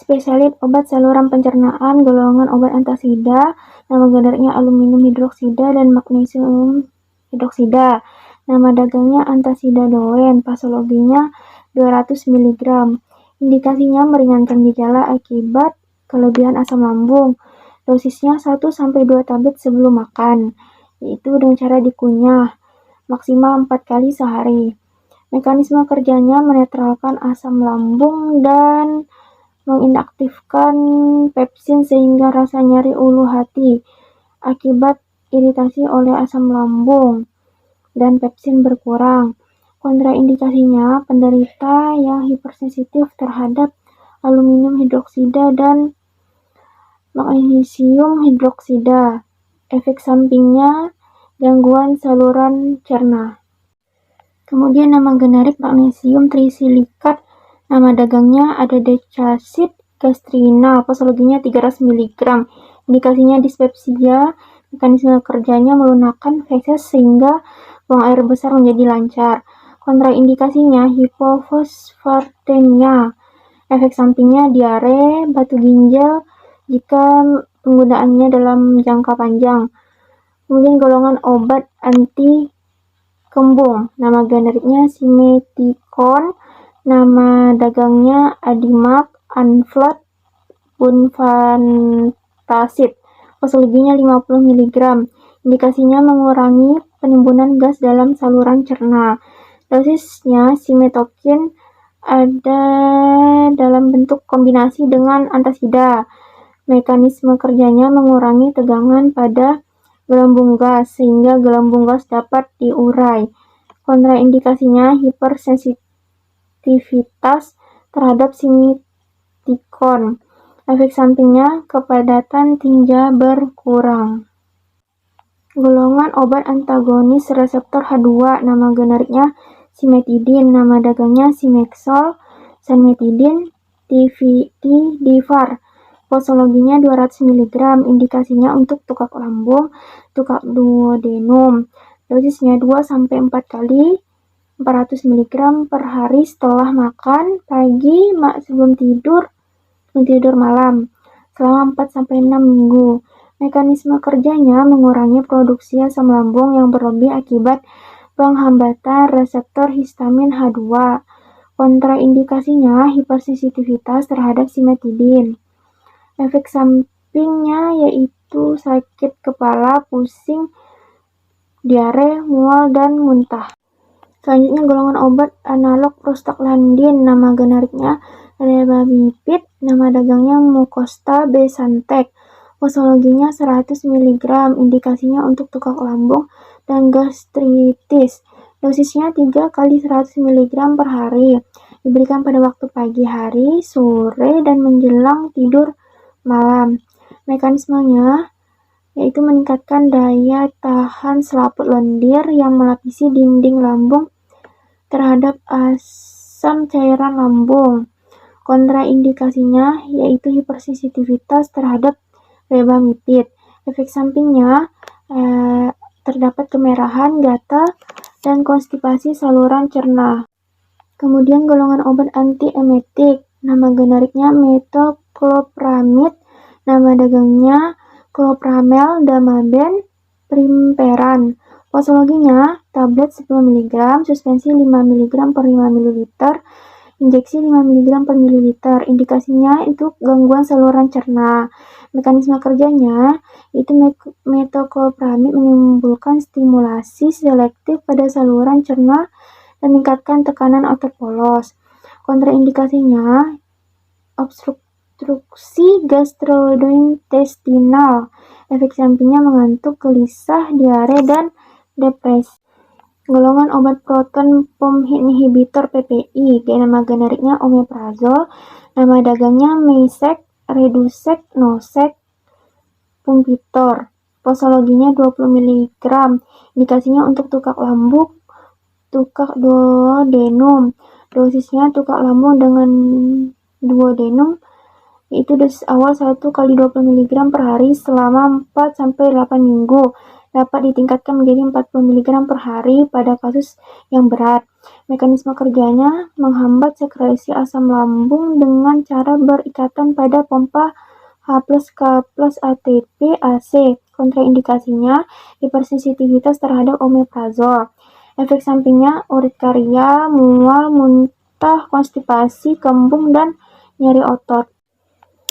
Spesialit obat saluran pencernaan, golongan obat antasida, nama generiknya aluminium hidroksida dan magnesium hidroksida. Nama dagangnya antasida doen, posologinya 200 mg. Indikasinya meringankan gejala akibat kelebihan asam lambung. Dosisnya 1-2 tablet sebelum makan, yaitu dengan cara dikunyah, maksimal 4 kali sehari. Mekanisme kerjanya menetralkan asam lambung dan menginaktifkan pepsin sehingga rasa nyeri ulu hati akibat iritasi oleh asam lambung dan pepsin berkurang. Kontraindikasinya, penderita yang hipersensitif terhadap aluminium hidroksida dan magnesium hidroksida. Efek sampingnya, gangguan saluran cerna. Kemudian nama generik magnesium trisilikat, nama dagangnya adedecacid gastrinal, posologinya 300 mg. Indikasinya dispepsia, mekanisme kerjanya melunakkan feses sehingga buang air besar menjadi lancar. Kontraindikasinya hipofosfatenia. Efek sampingnya diare, batu ginjal jika penggunaannya dalam jangka panjang. Kemudian golongan obat anti kembung, nama generiknya simeticon, nama dagangnya Adimak, Anflat, Bunfantacid, posologinya 50 mg. Indikasinya mengurangi penimbunan gas dalam saluran cerna. Dosisnya simetokin ada dalam bentuk kombinasi dengan antasida. Mekanisme kerjanya mengurangi tegangan pada gelambung gas sehingga gelambung gas dapat diurai. Kontraindikasinya hipersensitivitas terhadap simeticon. Efek sampingnya kepadatan tinja berkurang. Golongan obat antagonis reseptor H2, nama generiknya simetidin, nama dagangnya simexol, sanmetidin, divar. Posologinya 200 mg, indikasinya untuk tukak lambung, tukak duodenum. Dosisnya 2-4 kali 400 mg per hari setelah makan, pagi, sebelum tidur malam, selama 4-6 minggu. Mekanisme kerjanya mengurangi produksi asam lambung yang berlebih akibat penghambatan reseptor histamin H2. Kontraindikasinya hipersensitivitas terhadap simetidin. Efek sampingnya yaitu sakit kepala, pusing, diare, mual, dan muntah. Selanjutnya golongan obat analog prostaglandin, nama generiknya rebamipid, nama dagangnya Mucosta besantek, posologinya 100 mg, indikasinya untuk tukak lambung dan gastritis. Dosisnya 3x100 mg per hari, diberikan pada waktu pagi hari, sore, dan menjelang tidur malam. Mekanismenya yaitu meningkatkan daya tahan selaput lendir yang melapisi dinding lambung terhadap asam cairan lambung. Kontraindikasinya yaitu hipersensitivitas terhadap rebamipid. Efek sampingnya terdapat kemerahan, gatal, dan konstipasi saluran cerna. Kemudian golongan obat antiemetik, nama generiknya metoclopramid, nama dagangnya clopramel, damaben, primperan. Posologinya tablet 10 mg, suspensi 5 mg per 5 ml, injeksi 5 mg per ml. Indikasinya itu gangguan saluran cerna. Mekanisme kerjanya itu metoclopramid menimbulkan stimulasi selektif pada saluran cerna dan meningkatkan tekanan otot polos. Kontraindikasinya obstruksi gastrointestinal. Efek sampingnya mengantuk, gelisah, diare, dan depresi. Golongan obat proton pump inhibitor PPI, nama generiknya omeprazol, nama dagangnya Meisec, Redusec, Nosec, Pumpitor. Posologinya 20 mg, indikasinya untuk tukak lambung, tukak duodenum. Dosisnya tukak lambung dengan duodenum itu dosis awal 1x20 mg per hari selama 4-8 minggu. dapat ditingkatkan menjadi 40 mg per hari pada kasus yang berat. Mekanisme kerjanya menghambat sekresi asam lambung dengan cara berikatan pada pompa H+K+ATP AC. Kontraindikasinya hipersensitivitas terhadap omeprazol. Efek sampingnya urikaria, mual, muntah, konstipasi, kembung, dan nyeri otot.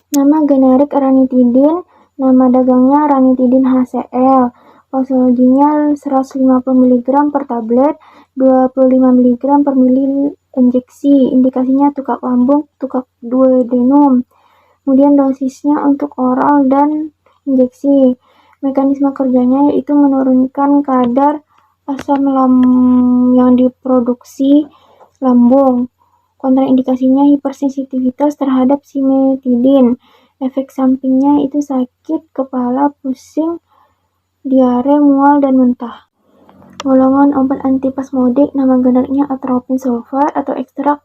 Nama generik ranitidin, nama dagangnya ranitidin HCl. Posologinya 150 mg per tablet, 25 mg per mili injeksi. Indikasinya tukak lambung, tukak duodenum. Kemudian dosisnya untuk oral dan injeksi. Mekanisme kerjanya yaitu menurunkan kadar asam lambung yang diproduksi lambung. Kontraindikasinya hipersensitivitas terhadap simetidin. Efek sampingnya itu sakit kepala, pusing, diare, mual, dan muntah. Golongan obat antispasmodik, nama generiknya atropin sulfat atau ekstrak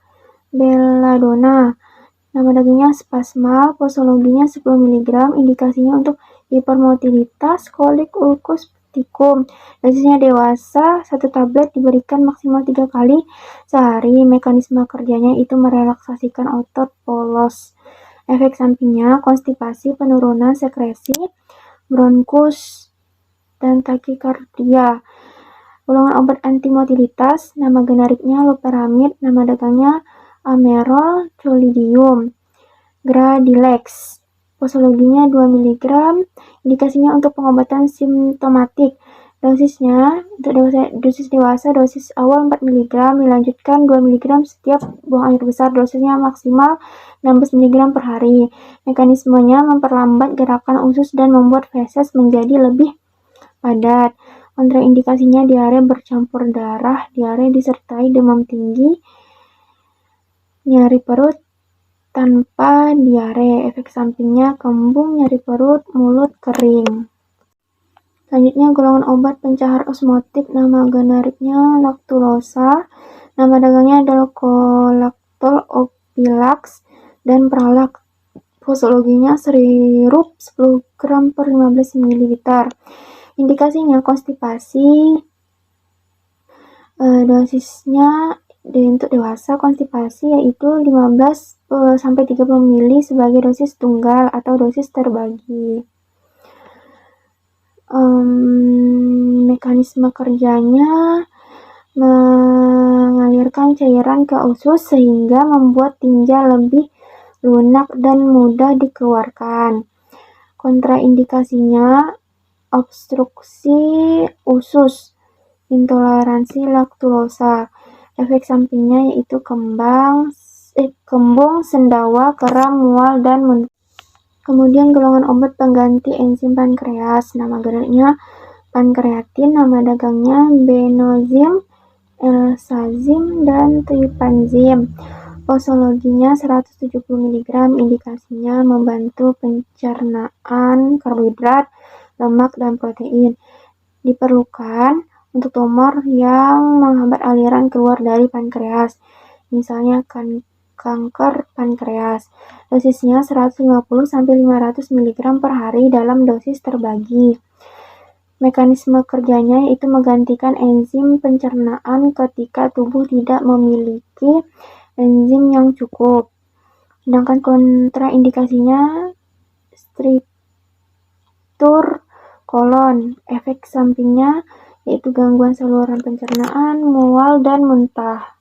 belladonna. Nama dagangnya Spasma, posologinya 10 mg, indikasinya untuk hipermotilitas, kolik, ulkus, tikum. Dosisnya dewasa, 1 tablet diberikan maksimal 3 kali sehari. Mekanisme kerjanya itu merelaksasikan otot polos. Efek sampingnya konstipasi, penurunan sekresi, bronkus, dan takikardia. Golongan obat antimotilitas, nama generiknya loperamid, nama dagangnya Amerol Colidium. Gradilex, posologinya 2 mg, indikasinya untuk pengobatan simptomatik. Dosisnya untuk dosis dewasa, dosis awal 4 mg, dilanjutkan 2 mg setiap buang air besar. Dosisnya maksimal 16 mg per hari. Mekanismenya memperlambat gerakan usus dan membuat feses menjadi lebih padat. Kontraindikasinya diare bercampur darah, diare disertai demam tinggi, nyeri perut tanpa diare. Efek sampingnya kembung, nyeri perut, mulut kering. Selanjutnya golongan obat pencahar osmotik, nama generiknya Lactulosa, nama dagangnya Dalcolactol, Opilax, dan Pralax. Posologinya sirup 10 gram per 15 ml. Indikasinya konstipasi. Dosisnya untuk dewasa konstipasi yaitu 15 sampai 30 ml sebagai dosis tunggal atau dosis terbagi. Mekanisme kerjanya mengalirkan cairan ke usus sehingga membuat tinja lebih lunak dan mudah dikeluarkan. Kontraindikasinya obstruksi usus, intoleransi laktulosa. Efek sampingnya yaitu kembung, sendawa, kram, mual, dan muntah. Kemudian golongan obat pengganti enzim pankreas, nama generiknya pankreatin, nama dagangnya Benozim, Elsazim, dan Tripanzim. Posologinya 170 mg, indikasinya membantu pencernaan karbohidrat, lemak, dan protein. Diperlukan untuk tumor yang menghambat aliran keluar dari pankreas, misalnya kanker pankreas. Dosisnya 150 sampai 500 mg per hari dalam dosis terbagi. Mekanisme kerjanya yaitu menggantikan enzim pencernaan ketika tubuh tidak memiliki enzim yang cukup. Sedangkan kontraindikasinya struktur kolon. Efek sampingnya yaitu gangguan saluran pencernaan, mual, dan muntah.